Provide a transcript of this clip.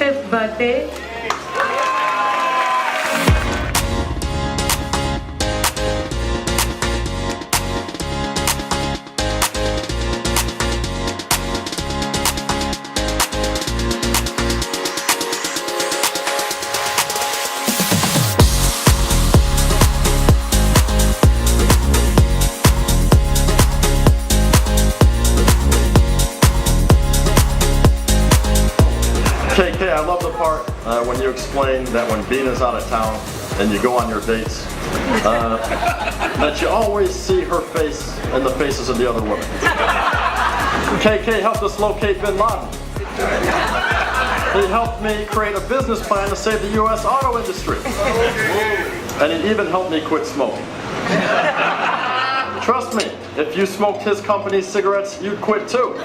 25th birthday. KK, I love the part when you explain that when Bean is out of town and you go on your dates, that you always see her face and the faces of the other women. KK helped us locate Bin Laden. He helped me create a business plan to save the U.S. auto industry. And he even helped me quit smoking. Trust me, if you smoked his company's cigarettes, you'd quit too.